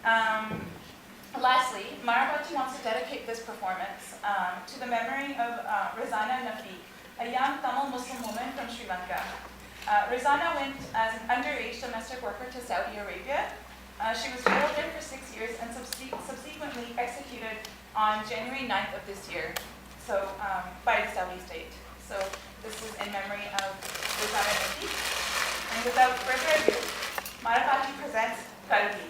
Lastly, Marappachi wants to dedicate this performance to the memory of Rizana Nafi, a young Tamil Muslim woman from Sri Lanka. Rizana went as an underage domestic worker to Saudi Arabia. She was jailed there for 6 years and subsequently executed on January 9th of this year, so by the Saudi state. So this is in memory of Rizana Nafi. And without further ado, Marappachi presents Karuppi.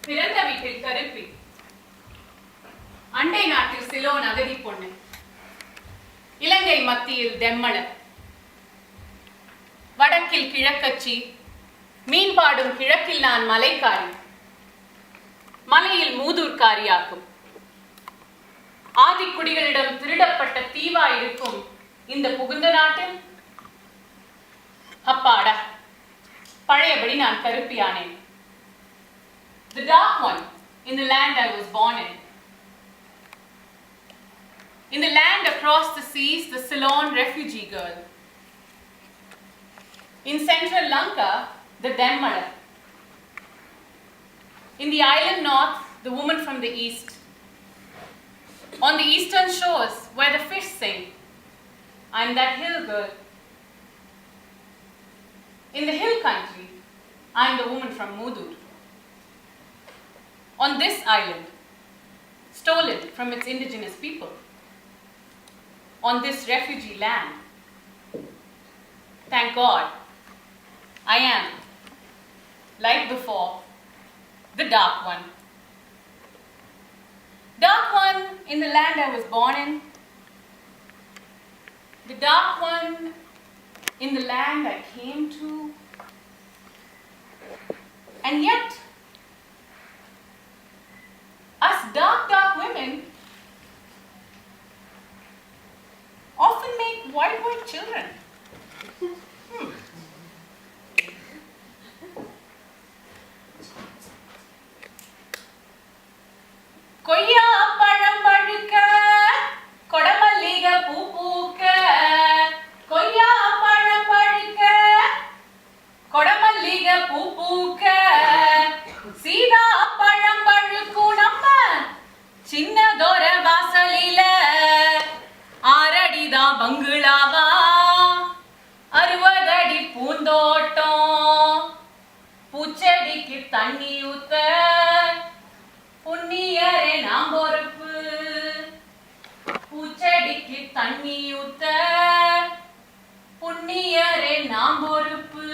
பிறந்த வீட்டில் கருப்பி, அண்டை நாட்டில் சிலோன் அகதி பொண்ணு, இலங்கை மத்தியில் தெம்மளர், வடக்கில் கிழக்கச்சி, மீன்பாடும் கிழக்கில் நான் மலைக்காரி, மலையில் மூதூர்காரியாக்கும், ஆதிக்குடிகளிடம் திருடப்பட்ட தீவாயிருக்கும் இந்த புகுந்த நாட்டில் அப்பாடா, பழையபடி நான் கருப்பியானேன். The dark one in the land I was born in. In the land across the seas, the Ceylon refugee girl. In central Lanka, the Demmala. In the island north, the woman from the east. On the eastern shores, where the fish sing, I'm that hill girl. In the hill country, I'm the woman from Mudur. On this island, stolen from its indigenous people, on this refugee land, thank God, I am, like before, the dark one. Dark one in the land I was born in, the dark one in the land I came to, and yet, us dark women often make white children. கொய்யா பழம் பழுக்க, கொடமல்லிகை பூ பூக்க, கொய்யா பழம் பழுக்க, கொடமல்லிகை பூ பூக்க, சீதா பழம் பழுக்கும் நம்ம சின்னதொர வாசலில, ஆறடிதான் பங்களாவா, 60 அடி பூந்தோட்டம், பூச்செடிக்கு தண்ணி ஊத்த, புண்ணியரே நாம் பொறுப்பு, பூச்செடிக்கு தண்ணி ஊத்த, புண்ணியரே நாம் பொறுப்பு.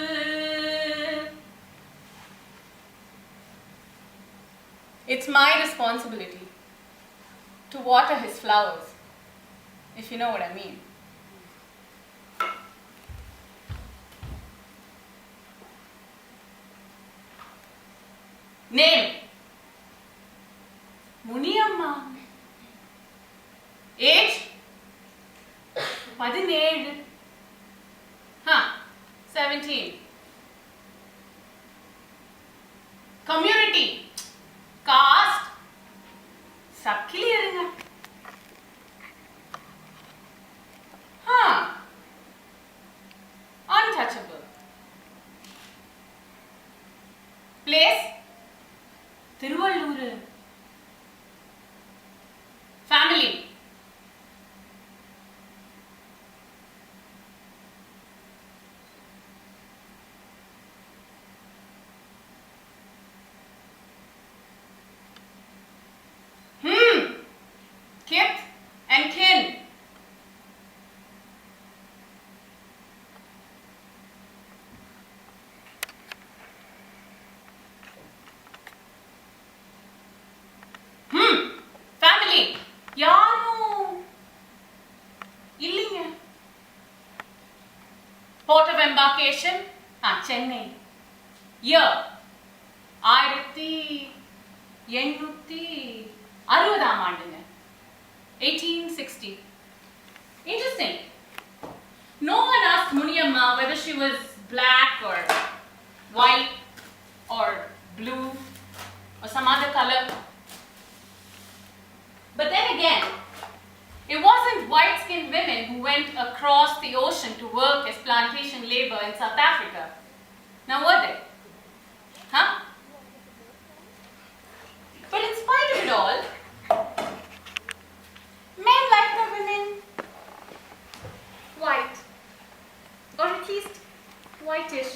It's my responsibility to water his flowers, if you know what I mean. Name: Muniyamma. Age: 17. 17. Community: caste, सबके लिए रहना. Untouchable. Place: Tiruvallur. Family: kith and kin. Family: யாரும் இல்லைங்க. Port of embarkation: Chennai. Year 1860 ஆண்டுங்க. 1860. Interesting. No one asked Muniyamma whether she was black or white or blue or some other color. But then again, it wasn't white-skinned women who went across the ocean to work as plantation labor in South Africa. Now were they? Huh? But in spite of it all, men like the women white, or at least whitish.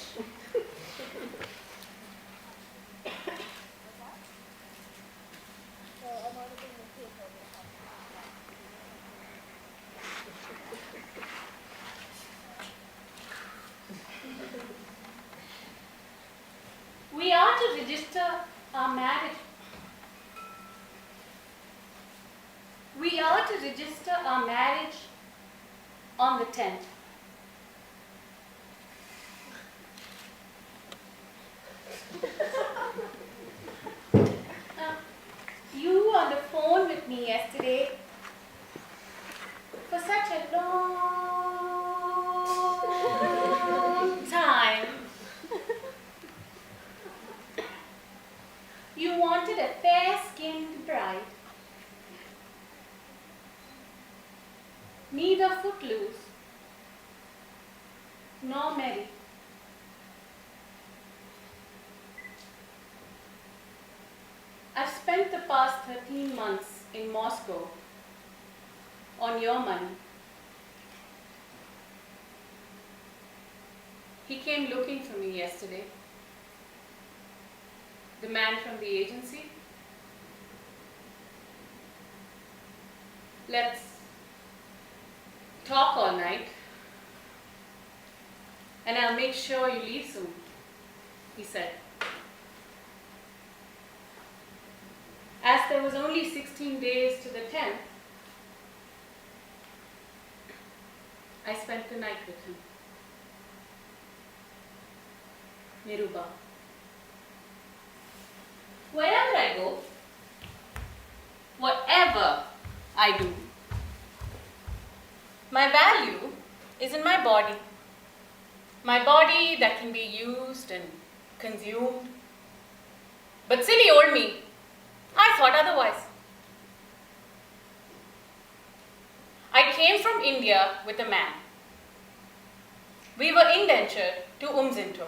We are to register our marriage. We are to register our marriage on the 10th. You on the phone with me yesterday for such a long time. You wanted a fair-skinned bride, neither footloose nor merry. I've spent the past 13 months in Moscow on your money. He came looking for me yesterday. The man from the agency. Let's talk all night, and I'll make sure you leave soon, he said. As there was only 16 days to the 10th, I spent the night with him. Niruba. Wherever I go, whatever I do, my value is in my body. My body that can be used and consumed. But silly old me, I thought otherwise. I came from India with a man. We were indentured to Umzinto.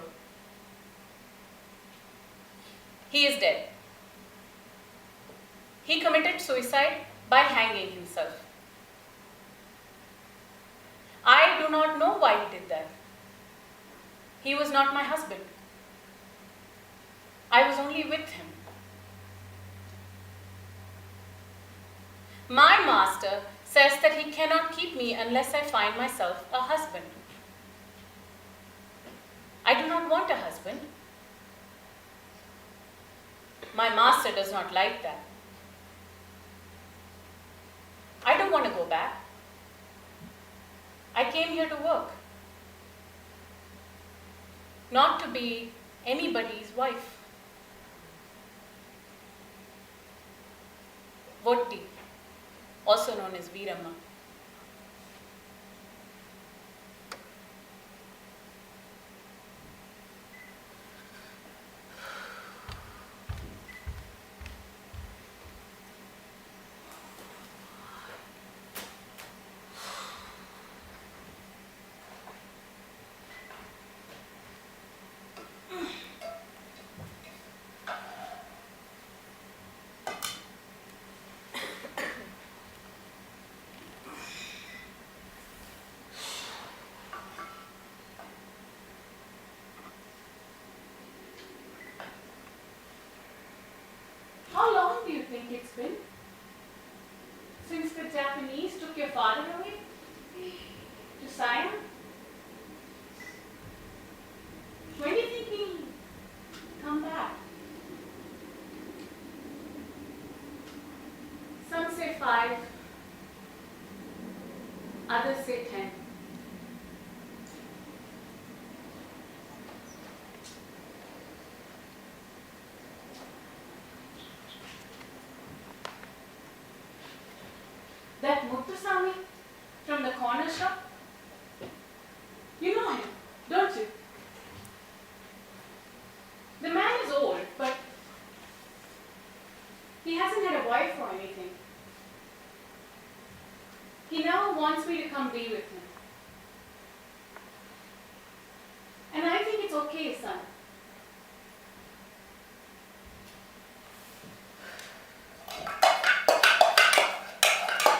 He is dead. He committed suicide by hanging himself. I do not know why he did that. He was not my husband. I was only with him. My master says that he cannot keep me unless I find myself a husband. I do not want a husband. My master does not like that. I don't want to go back. I came here to work, not to be anybody's wife. Votti, also known as Veeramma. How long do you think it's been since the Japanese took your father away to Siam? When do you think he'll come back? Some say 5, others say 10. Doraisamy from the corner shop? You know him, don't you? The man is old, but he hasn't had a wife or anything. He now wants me to come be with him. And I think it's okay, son.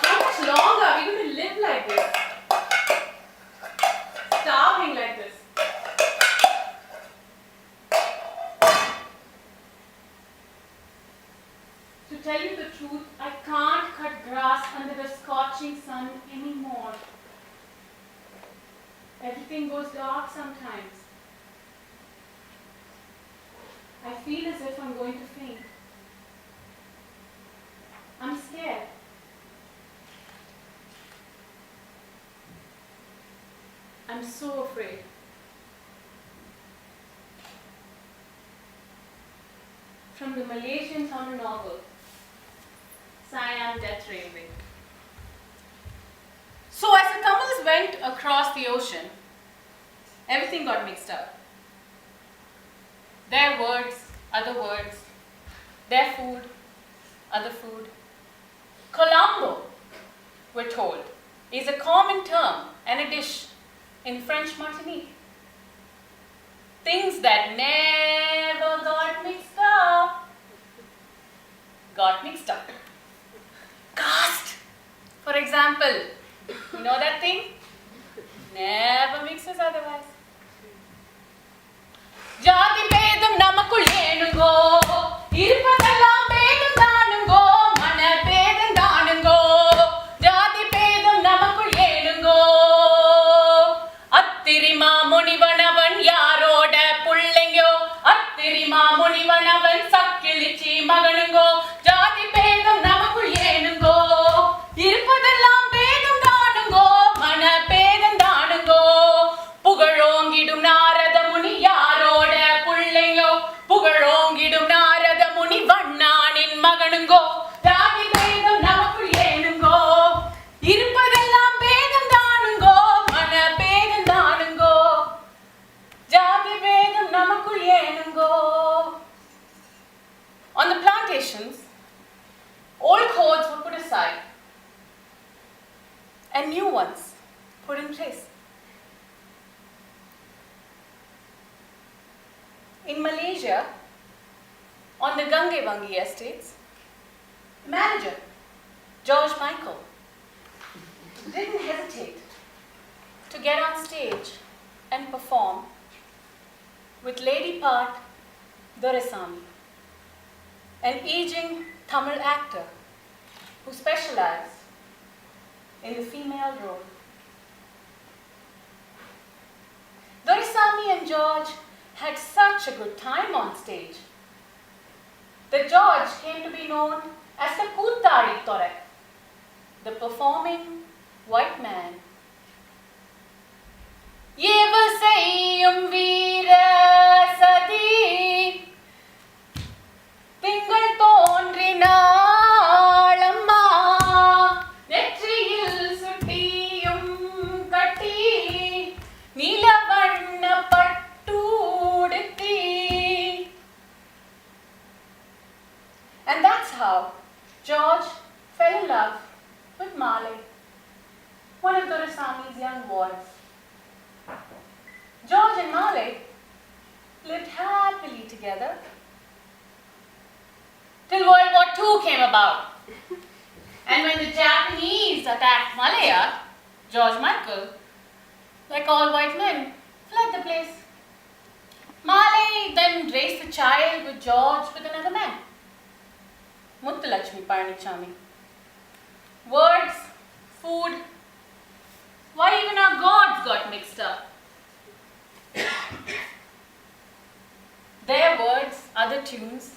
How much longer are we going to live like this? Starving like this? To tell you the truth, I can't cut grass under the scorching sun anymore. Everything goes dark sometimes. I feel as if I'm going to faint. I'm scared. I'm so afraid. From the Malaysian Tamil novel, Siam Death Railway. So as the Tamils went across the ocean, everything got mixed up. Their words, other words. Their food, other food. Colombo, we're told, is a common term and a dish in French Martinique. Things that never got mixed up. Got mixed up. Caste, for example. You know that thing? Never mixes otherwise. Jati pedam namakul yenungo, irupathellam pedam danungo, mana pedam danungo. Jati pedam namakul yenungo. Attirima munivanavan yaroda pullengyo, attirima munivanavan sakkilichi maganungo. Jati pedam namakul yenungo, irupathellam pedam danungo, mana pedam danungo. Pugalongidum narada muni yaroda pullengyo, pugalongidum narada muni vannanin maganungo. Jati pedam namakul yenungo, irupathellam pedam danungo, mana pedam danungo. Jati pedam namakul yenungo. On the plantations, old codes were put aside and new ones put in place. In Malaysia, on the Gangewangi estates, manager George Michael didn't hesitate to get on stage and perform with lady part Doraisamy, an aging Tamil actor who specialized in the female role. Doraisamy and George had such a good time on stage that George came to be known as the Koothari Thorai, the performing white man. Yevasayum veera sati tingal thonrinal amma netriyil suttiyum katti nilavanna pattu uduthi. And that's how George fell in love with Malay, one of Doraisamy's young wards. George and Malay lived happily together till World War II came about. And when the Japanese attacked Malaya, George Michael, like all white men, fled the place. Malay then raised the child with George with another man, Muttulakshmi Palanichami. Words, food, why even our gods got mixed up. Their words, other tunes,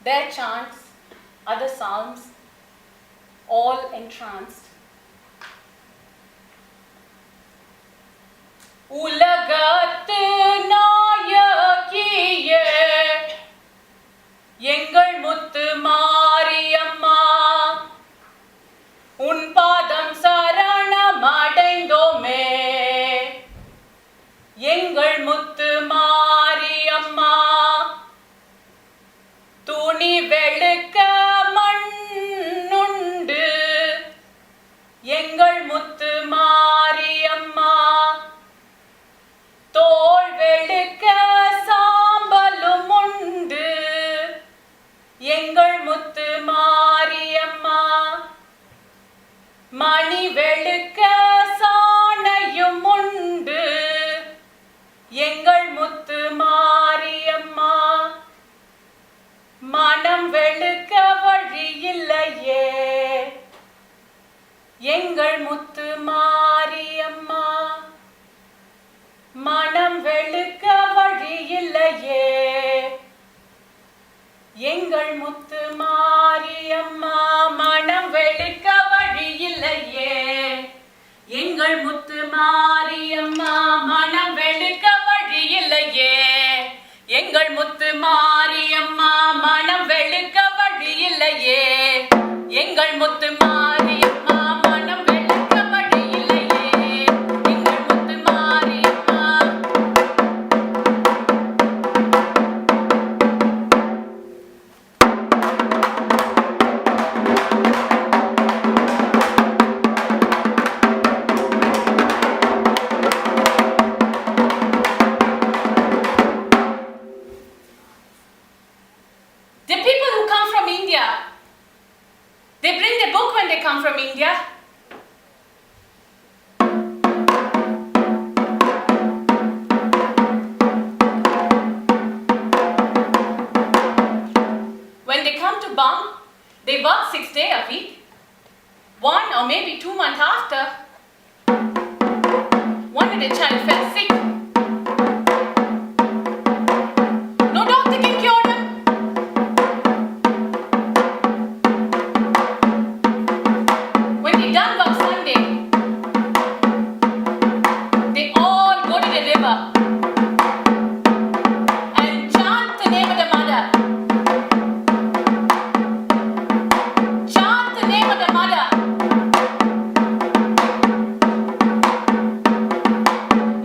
their chants, other psalms, all entranced. Ulagathu nayakiye Yengal muttu mariyamma un padam Mariamma மனம் வெளுக்க வழி இல்லையே எங்கள் முத்து மாரியம்மா மனம் வெளுக்க வழி இல்லையே எங்கள் முத்து மாரியம்மா மனம் வெளுக்க வழி இல்லையே எங்கள் முத்து Mariamma. The people who come from India, they bring the book when they come from India. When they come to Bang, they work 6 days a week. 1 or maybe 2 months after, one of the child fell sick. No doctor can cure them. When they done work Sunday, they all go to the river and chant the name of the mother. Chant the name of the mother.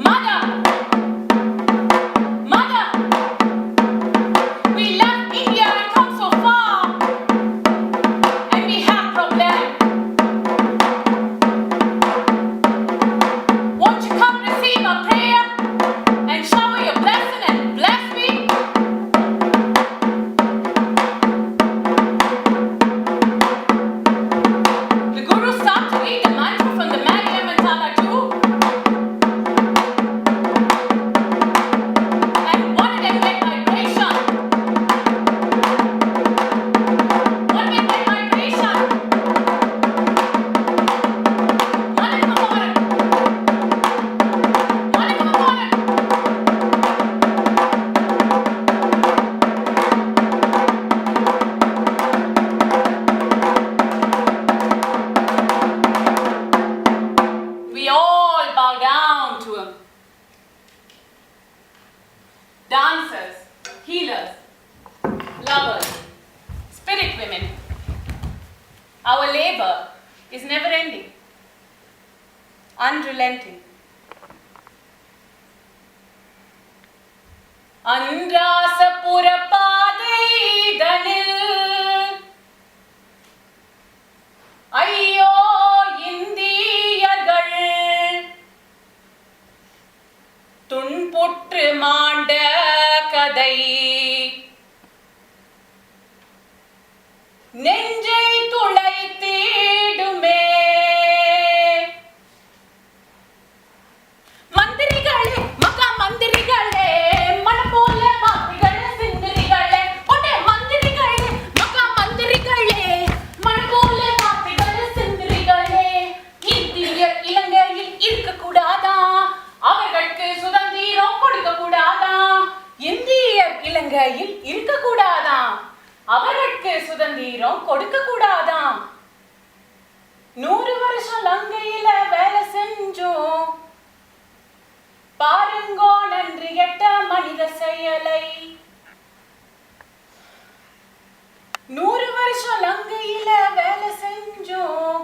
Mother, mother, we left India and come so far, and we have problems. Won't you come receive our prayer and shower your blessing and bless me? The Guru started to read the mantra from the Mangai Mandala too. And one of them went vibration. One went vibration. One come on. One come on. We all bow down to him. Dancers, healers, lovers, spirit women. Our labor is never ending, unrelenting. அன்றாசபுர பாதைதனில் ஐயோ இந்தியர்கள் துன்புற்று மாண்ட கதை நெஞ்சை துளைத்திடுமே. மந்திரிகளே மகா மந்திரிகளே மனம் போல வார்த்தைகளே சிந்தரிகளே ஒன்னே மந்திரிகளே மகா மந்திரிகளே மனம் போல வார்த்தைகளே சிந்தரிகளே இந்திய இலங்கையில் இருக்கக்கூடாதா அவர்களுக்கு சுதந்திரம் கொடுக்க கூடாதா இந்தியர் இலங்கையில் இருக்கக்கூடாதா அவர்களுக்கு சுதந்திரம் கொடுக்க கூடாதா 100 வருஷம் லங்கையில வேலை செஞ்சோம் பாருங்கோ நன்றி கெட்ட மனித செயலை 100 வருஷம் லங்கையில வேலை செஞ்சோம்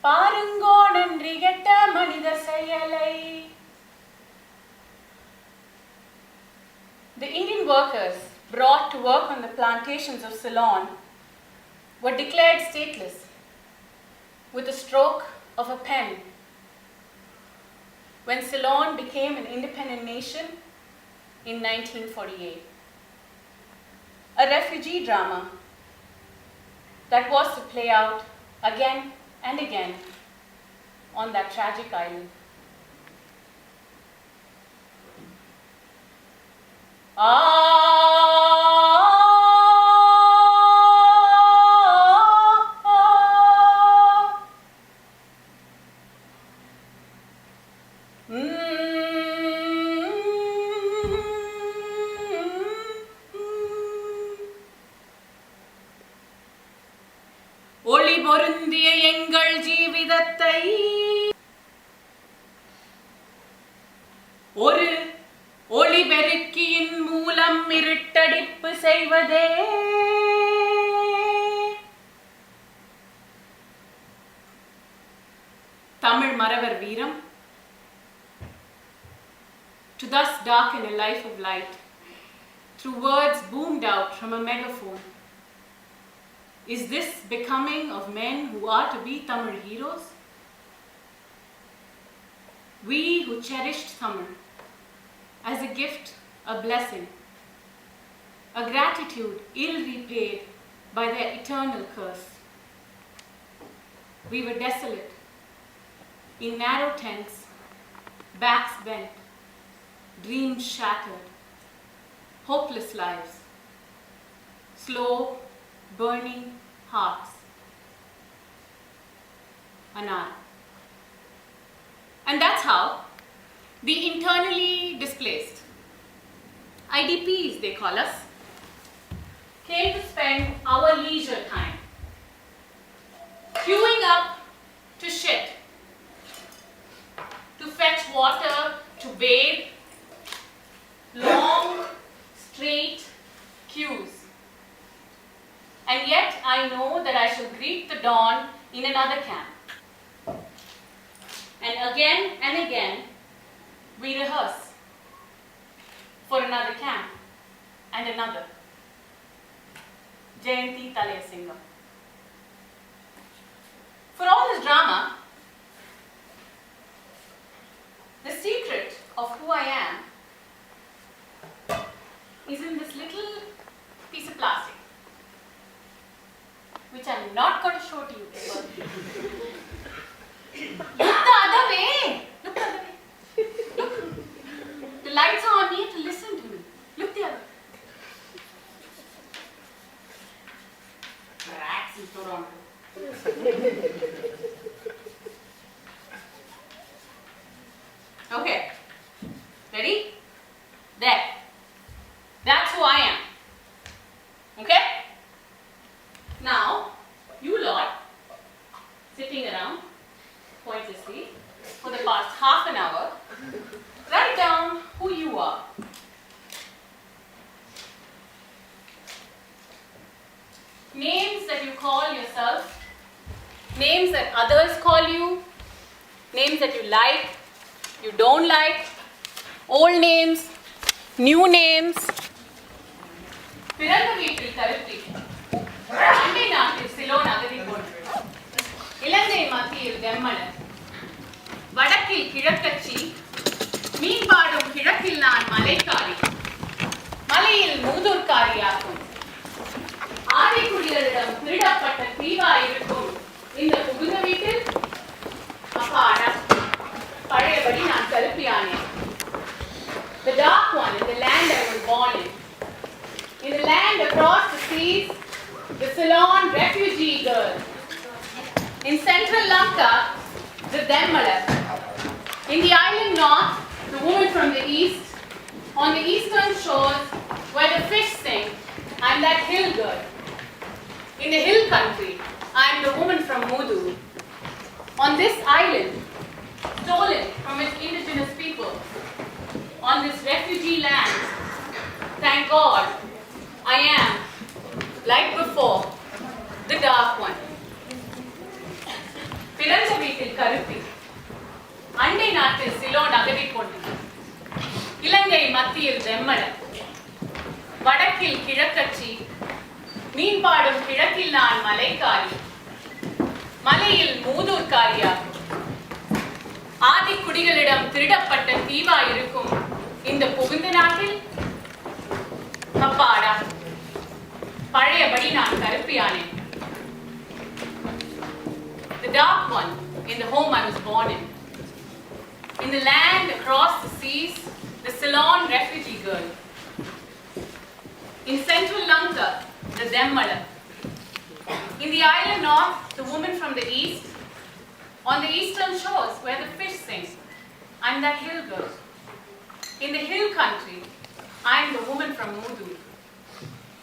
பாருங்கோ நன்றி கெட்ட மனித செயலை. The Indian workers brought to work on the plantations of Ceylon were declared stateless with a stroke of a pen when Ceylon became an independent nation in 1948. A refugee drama that was to play out again and again on that tragic island. ஒளி பொருந்திய எங்கள் ஜீவிதத்தை ஒரு ஒளிபெருக்கியின் மூலம் இருட்டடிப்பு செய்வதே தமிழ் மறவர் வீரம். To thus darken a life of light through words boomed out from a megaphone. Is this becoming of men who are to be Tamil heroes? We who cherished Tamil as a gift, a blessing, a gratitude ill repaid by their eternal curse. We were desolate, in narrow tents, backs bent, dreams shattered, hopeless lives, slow, burning hearts. Anar. And that's how the internally displaced, IDPs they call us, came to spend our leisure time queuing up to shit, to fetch water, to bathe, long, straight queues. And yet I know that I shall greet the dawn in another camp. And again, we rehearse for another camp and another. Jayanti Talayasingam. For all this drama, the secret of who I am is in this little piece of plastic, which I'm not going to show to you. Look the other way. Look the other way. Look. The lights are on me to listen to me. Look the other way. Rats in Toronto. Okay. Ready? There. That's who I am. Okay? Now, you lot sitting around pointlessly for the past half an hour, write down who you are. Names that you call yourself, names that others call you, names that you like, you don't like, old names, new names. பிறந்த வீட்டில் கருப்பி, அண்டை நாட்டில் சிலோன் அகதி போன்று, இலங்கை மத்தியில் தெம்மலர், வடக்கில் கிழக்கச்சி, மீன்பாடும் கிழக்கில் நான் மலைக்காரி, மலையில் மூதூர்காரியாகும், ஆதிக்குடிகளிடம் திருடப்பட்ட தீவாயிருக்கும் இந்த புகுந்த வீட்டில் அப்பாடா பழையபடி நான் கருப்பியானேன். The dark one in the land I was born in the land across the seas, the Ceylon refugee girl. In central Lanka, the Demmalar. In the island north, the woman from the east. On the eastern shores, where the fish sing, I'm that hill girl. In the hill country, I'm the woman from Mudu. On this island, stolen from its indigenous people, on this refugee land, thank God, I am, like before, the dark one. பிறந்த வீட்டில் கருப்பி, அண்டை நாட்டில் சிலோன் அகதி கொண்டு, இலங்கை மத்தியில் தெம்மலர், வடக்கில் கிழக்கச்சி, மீன்பாடும் கிழக்கில் நான் மலைக்காரி, மலையில் மூதூர்காரியாகும், ஆதிக்குடிகளிடம் திருடப்பட்ட தீவாயிருக்கும் இந்த புகுந்த நாட்டில் அப்பாடா பழையபடி நான் கருப்பியானேன். The dark one in the home I was born in. In the land across the seas, the Ceylon refugee girl. In central Lanka, the Demmalar. In the island north, the woman from the east. On the eastern shores, where the fish sing, I'm that hill girl. In the hill country, I'm the woman from Mudu.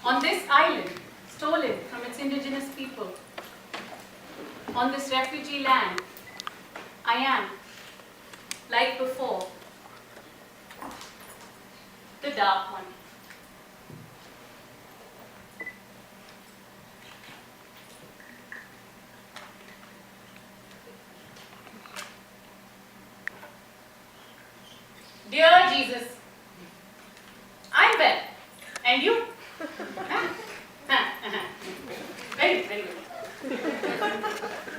On this island, stolen from its indigenous people. On this refugee land, I am, like before, the dark one. Dear Jesus, I'm well. And you? Very, very good.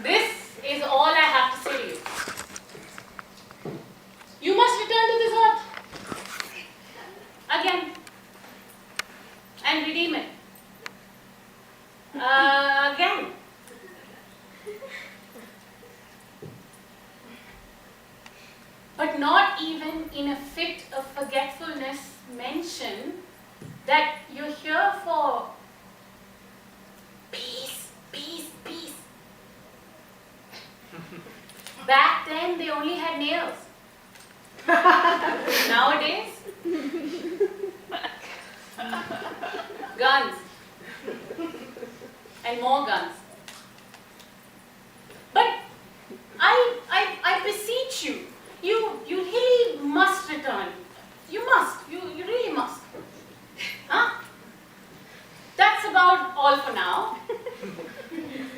This is all I have to say to you. You must return to this earth again and redeem it again. But not even in a fit of forgetfulness mention that you're here for peace, peace, peace. Back then they only had nails. Nowadays, guns and more guns. But I beseech you, you really must return. You must. You really must. Huh? That's about all for now.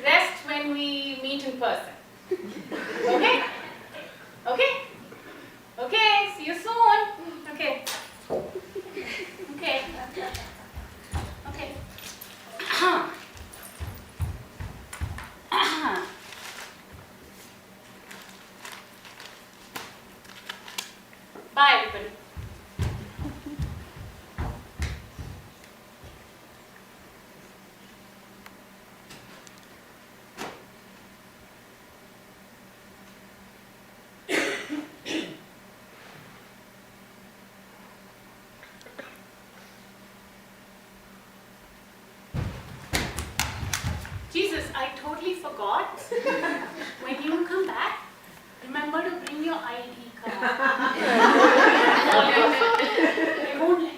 Rest when we meet in person. Okay? Okay? Okay, see you soon. Okay. Okay. Okay. Bye, everybody. Jesus, I totally forgot. When you come back, remember to bring your ID card. They won't